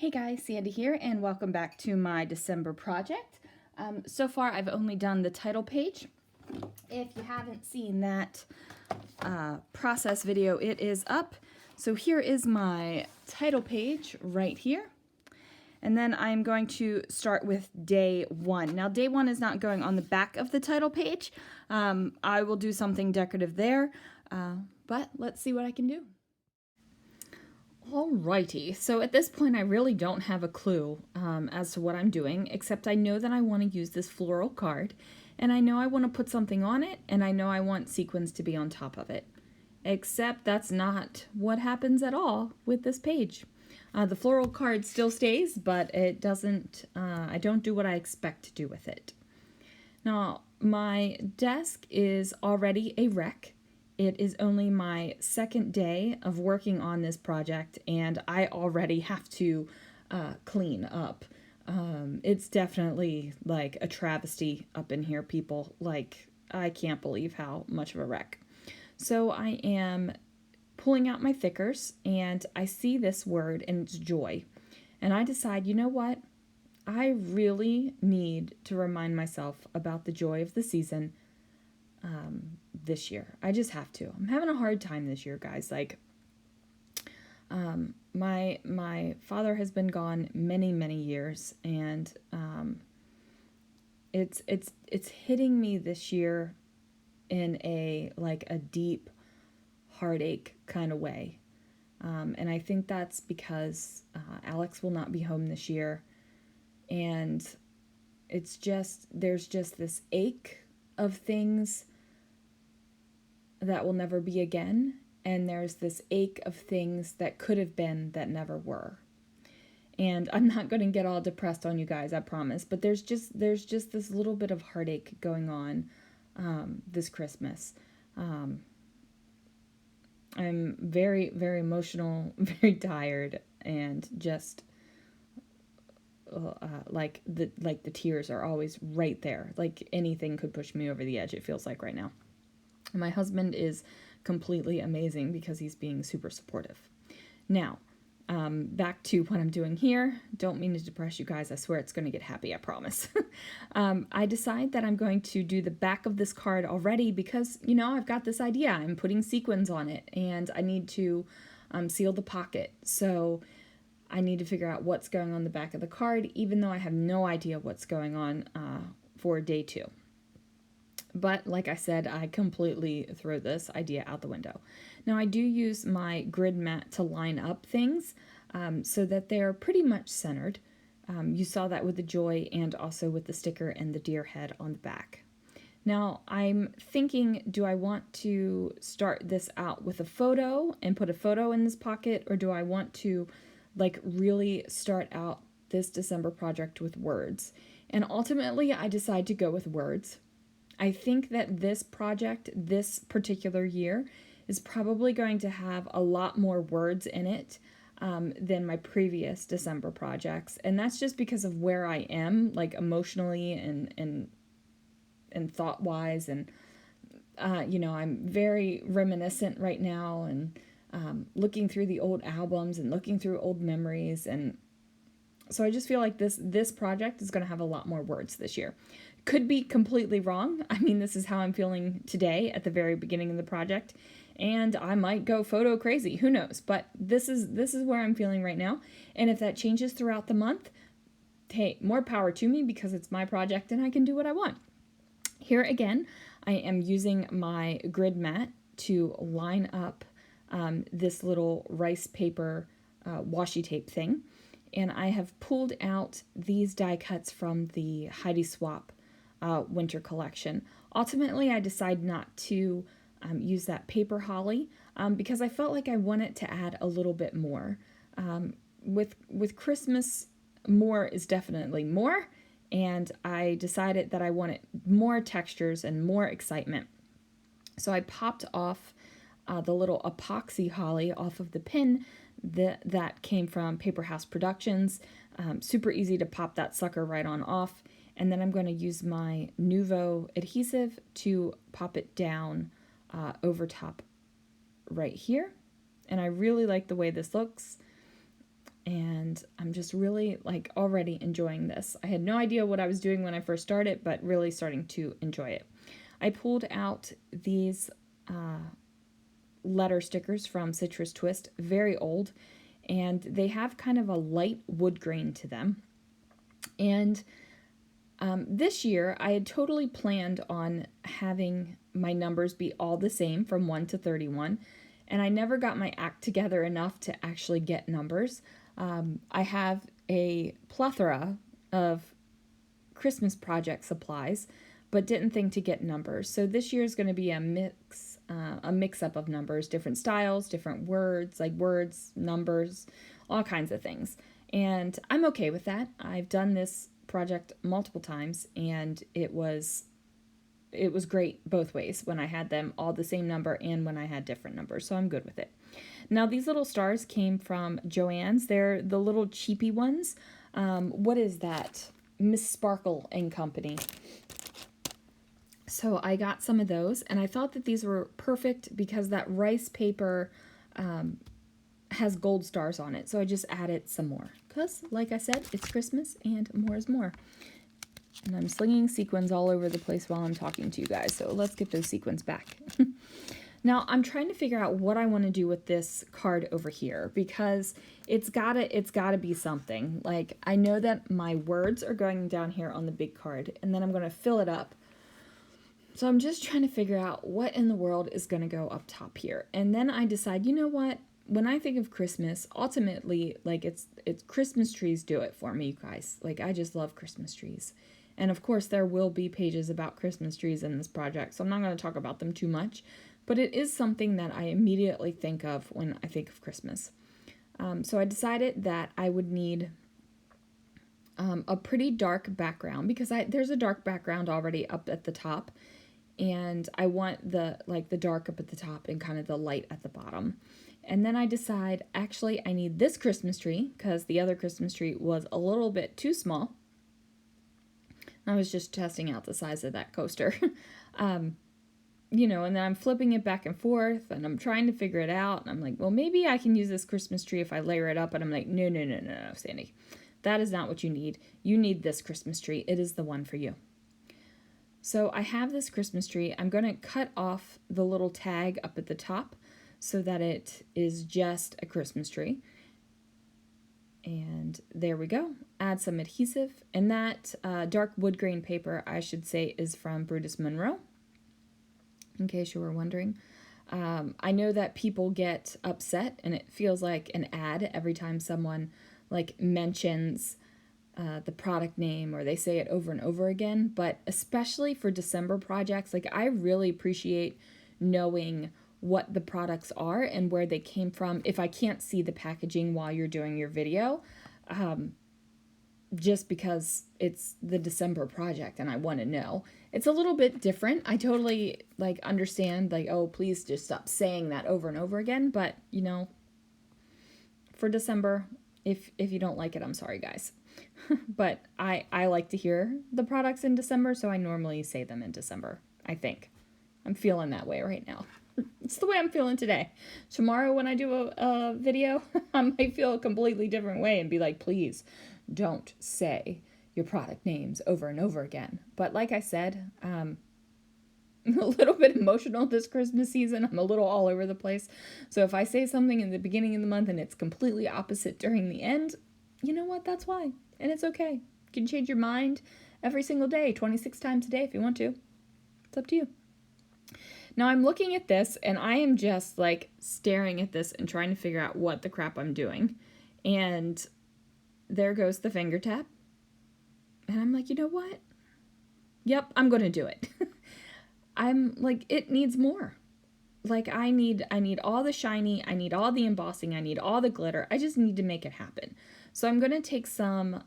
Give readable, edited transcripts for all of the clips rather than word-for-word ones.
Hey guys, Sandy here, and welcome back to my December project. So far, I've only done the title page. If you haven't seen that process video, it is up. So here is my title page right here. And then I'm going to start with day one. Now, day one is not going on the back of the title page. I will do something decorative there, but let's see what I can do. Alrighty, so at this point I really don't have a clue as to what I'm doing, except I know that I want to use this floral card, and I know I want to put something on it, and I know I want sequins to be on top of it. Except that's not what happens at all with this page. The floral card still stays, but it doesn't, I don't do what I expect to do with it. Now, my desk is already a wreck. It is only my second day of working on this project, and I already have to clean up. It's definitely like a travesty up in here, people. Like, I can't believe how much of a wreck. So I am pulling out my thickers, and I see this word, and it's joy. And I decide, you know what? I really need to remind myself about the joy of the season this year. I just have to. I'm having a hard time this year, guys. Like, my father has been gone many years, and it's hitting me this year in a deep heartache kind of way. And I think that's because Alex will not be home this year, and there's just this ache of things that will never be again, and there's this ache of things that could have been that never were. And I'm not going to get all depressed on you guys, I promise, but there's just this little bit of heartache going on this Christmas. I'm very emotional, very tired, and just like the tears are always right there. Like anything could push me over the edge, it feels like right now. My husband is completely amazing because he's being super supportive. Now, back to what I'm doing here. Don't mean to depress you guys. I swear it's going to get happy, I promise. I decide that I'm going to do the back of this card already because, you know, I've got this idea. I'm putting sequins on it, and I need to seal the pocket. So I need to figure out what's going on the back of the card, even though I have no idea what's going on for day two. But like I said, I completely throw this idea out the window. Now, I do use my grid mat to line up things so that they're pretty much centered. You saw that with the joy and also with the sticker and the deer head on the back. Now, I'm thinking, do I want to start this out with a photo and put a photo in this pocket, or do I want to like really start out this December project with words? And ultimately, I decide to go with words. I think that this project, this particular year, is probably going to have a lot more words in it than my previous December projects. And that's just because of where I am, like emotionally and thought-wise. And, you know, I'm very reminiscent right now, and looking through the old albums and looking through old memories. And so I just feel like this project is going to have a lot more words this year. Could be completely wrong. I mean, this is how I'm feeling today at the very beginning of the project, and I might go photo crazy. Who knows? But this is where I'm feeling right now. And if that changes throughout the month, hey, more power to me, because it's my project and I can do what I want. Here again, I am using my grid mat to line up this little rice paper washi tape thing. And I have pulled out these die cuts from the Heidi Swapp winter collection. Ultimately, I decided not to use that paper holly because I felt like I wanted to add a little bit more. With Christmas, more is definitely more, and I decided that I wanted more textures and more excitement. So I popped off the little epoxy holly off of the pin that came from Paper House Productions. Super easy to pop that sucker right on off. And then I'm going to use my Nuvo adhesive to pop it down over top right here. And I really like the way this looks. and I'm just really like already enjoying this. I had no idea what I was doing when I first started, but really starting to enjoy it. I pulled out these letter stickers from Citrus Twist, very old, and they have kind of a light wood grain to them. And this year, I had totally planned on having my numbers be all the same from 1 to 31, and I never got my act together enough to actually get numbers. I have a plethora of Christmas project supplies, but didn't think to get numbers. So this year is going to be a mix-up of numbers, different styles, different words, like words, numbers, all kinds of things. And I'm okay with that. I've done this project multiple times, and it was great both ways when I had them all the same number and when I had different numbers, so I'm good with it. Now, these little stars came from Joann's. They're the little cheapy ones. What is that? Miss Sparkle and Company. So I got some of those, and I thought that these were perfect because that rice paper has gold stars on it. So I just added some more because, like I said, it's Christmas and more is more. And I'm slinging sequins all over the place while I'm talking to you guys. So let's get those sequins back. Now I'm trying to figure out what I want to do with this card over here because it's gotta be something. Like, I know that my words are going down here on the big card, and then I'm going to fill it up. So I'm just trying to figure out what in the world is going to go up top here. And then I decide, you know what? When I think of Christmas, ultimately, like, it's Christmas trees do it for me, you guys. Like, I just love Christmas trees. And of course, there will be pages about Christmas trees in this project, so I'm not going to talk about them too much. But it is something that I immediately think of when I think of Christmas. So I decided that I would need a pretty dark background because there's a dark background already up at the top. And I want the dark up at the top and kind of the light at the bottom. And then I decide, actually, I need this Christmas tree because the other Christmas tree was a little bit too small. I was just testing out the size of that coaster. You know, and then I'm flipping it back and forth, and I'm trying to figure it out. And I'm like, well, maybe I can use this Christmas tree if I layer it up. And I'm like, no, Sandy. That is not what you need. You need this Christmas tree. It is the one for you. So I have this Christmas tree. I'm going to cut off the little tag up at the top so that it is just a Christmas tree. And there we go. Add some adhesive. And that dark wood grain paper, I should say, is from Brutus Monroe, in case you were wondering. I know that people get upset, and it feels like an ad every time someone like mentions the product name or they say it over and over again. But especially for December projects, like, I really appreciate knowing what the products are and where they came from if I can't see the packaging while you're doing your video, just because it's the December project and I want to know. It's a little bit different. I totally understand, oh, please just stop saying that over and over again. But, you know, for December, if you don't like it, I'm sorry, guys. But I like to hear the products in December, so I normally say them in December, I think. I'm feeling that way right now. It's the way I'm feeling today. Tomorrow when I do a video, I might feel a completely different way and be like, please don't say your product names over and over again. But like I said, I'm a little bit emotional this Christmas season. I'm a little all over the place. So if I say something in the beginning of the month and it's completely opposite during the end, you know what? That's why. And it's okay. You can change your mind every single day, 26 times a day if you want to. It's up to you. Now I'm looking at this and I am just staring at this and trying to figure out what the crap I'm doing. And there goes the finger tap. And I'm like, you know what? Yep, I'm going to do it. I'm like, it needs more. I need all the shiny, I need all the embossing, I need all the glitter. I just need to make it happen. So I'm going to take some,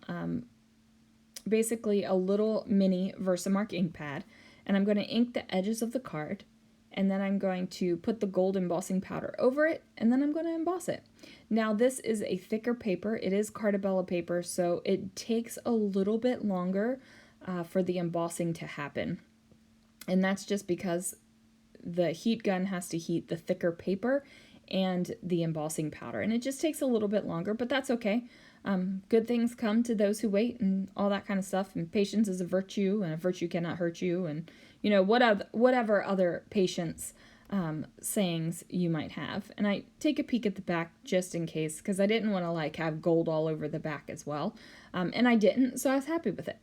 basically a little mini Versamark ink pad, and I'm going to ink the edges of the card, and then I'm going to put the gold embossing powder over it, and then I'm going to emboss it. Now this is a thicker paper. It is Cartabella paper, so it takes a little bit longer for the embossing to happen. And that's just because the heat gun has to heat the thicker paper, and the embossing powder. And it just takes a little bit longer, but that's okay. Good things come to those who wait and all that kind of stuff. And patience is a virtue, and a virtue cannot hurt you. And, whatever other patience sayings you might have. And I take a peek at the back just in case, because I didn't want to have gold all over the back as well. And I didn't, so I was happy with it.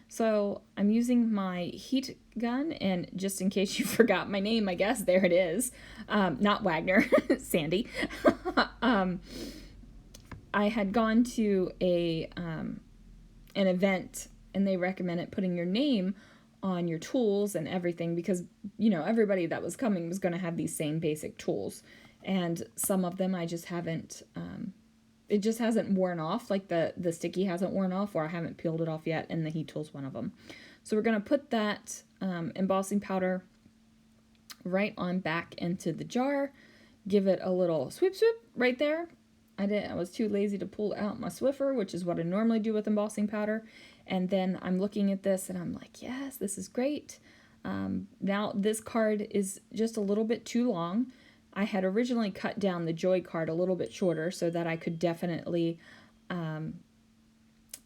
So I'm using my heat gun, and just in case you forgot my name, I guess, there it is. Not Wagner, Sandy. I had gone to an event, and they recommended putting your name on your tools and everything because, everybody that was coming was going to have these same basic tools. And some of them I just haven't, it just hasn't worn off, like the sticky hasn't worn off, or I haven't peeled it off yet, and the heat tool's one of them. So we're going to put that embossing powder right on back into the jar, give it a little swoop right there. I was too lazy to pull out my Swiffer, which is what I normally do with embossing powder. And then I'm looking at this and I'm like, yes, this is great. Now this card is just a little bit too long. I had originally cut down the Joy card a little bit shorter so that I could definitely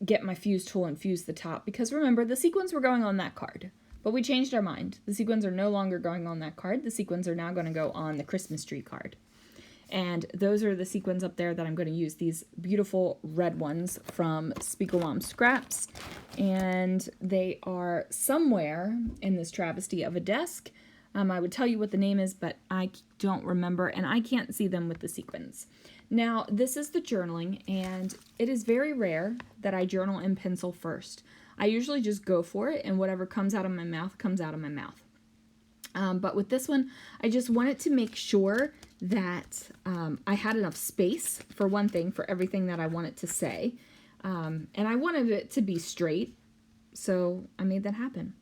get my fuse tool and fuse the top. Because remember, the sequins were going on that card. But we changed our mind. The sequins are no longer going on that card. The sequins are now going to go on the Christmas tree card. And those are the sequins up there that I'm going to use, these beautiful red ones from Spiegelmom Scraps. And they are somewhere in this travesty of a desk. I would tell you what the name is, but I don't remember, and I can't see them with the sequins. Now, this is the journaling, and it is very rare that I journal in pencil first. I usually just go for it, and whatever comes out of my mouth comes out of my mouth. But with this one, I just wanted to make sure that I had enough space, for one thing, for everything that I wanted to say. And I wanted it to be straight, so I made that happen.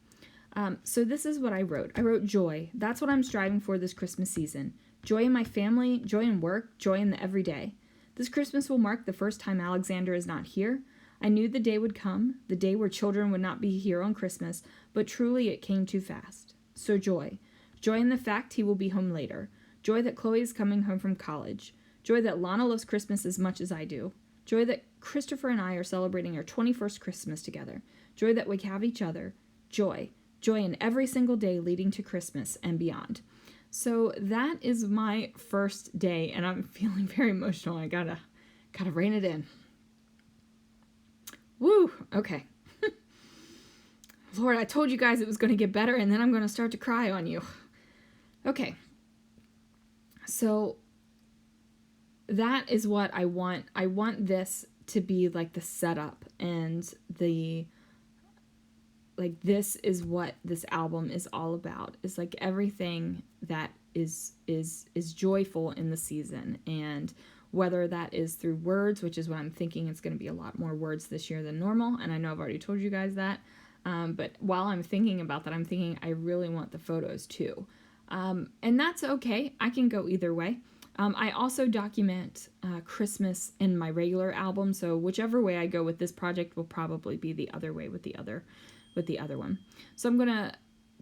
So this is what I wrote. I wrote joy. That's what I'm striving for this Christmas season. Joy in my family, joy in work, joy in the everyday. This Christmas will mark the first time Alexander is not here. I knew the day would come, the day where children would not be here on Christmas, but truly it came too fast. So joy. Joy in the fact he will be home later. Joy that Chloe is coming home from college. Joy that Lana loves Christmas as much as I do. Joy that Christopher and I are celebrating our 21st Christmas together. Joy that we have each other. Joy. Joy in every single day leading to Christmas and beyond. So that is my first day, and I'm feeling very emotional. I gotta rein it in. Woo! Okay. Lord, I told you guys it was going to get better, and then I'm going to start to cry on you. Okay. So that is what I want. I want this to be like the setup, and this is what this album is all about. It's like everything that is joyful in the season, and whether that is through words, which is what I'm thinking, it's going to be a lot more words this year than normal, and I know I've already told you guys that. But while I'm thinking about that, I'm thinking I really want the photos too. And that's okay. I can go either way. I also document Christmas in my regular album, so whichever way I go with this project will probably be the other way with the other one. So I'm going to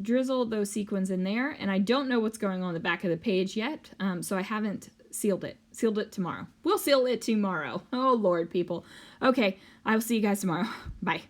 drizzle those sequins in there, and I don't know what's going on the back of the page yet, so I haven't sealed it. Sealed it tomorrow. We'll seal it tomorrow. Oh, Lord, people. Okay, I will see you guys tomorrow. Bye.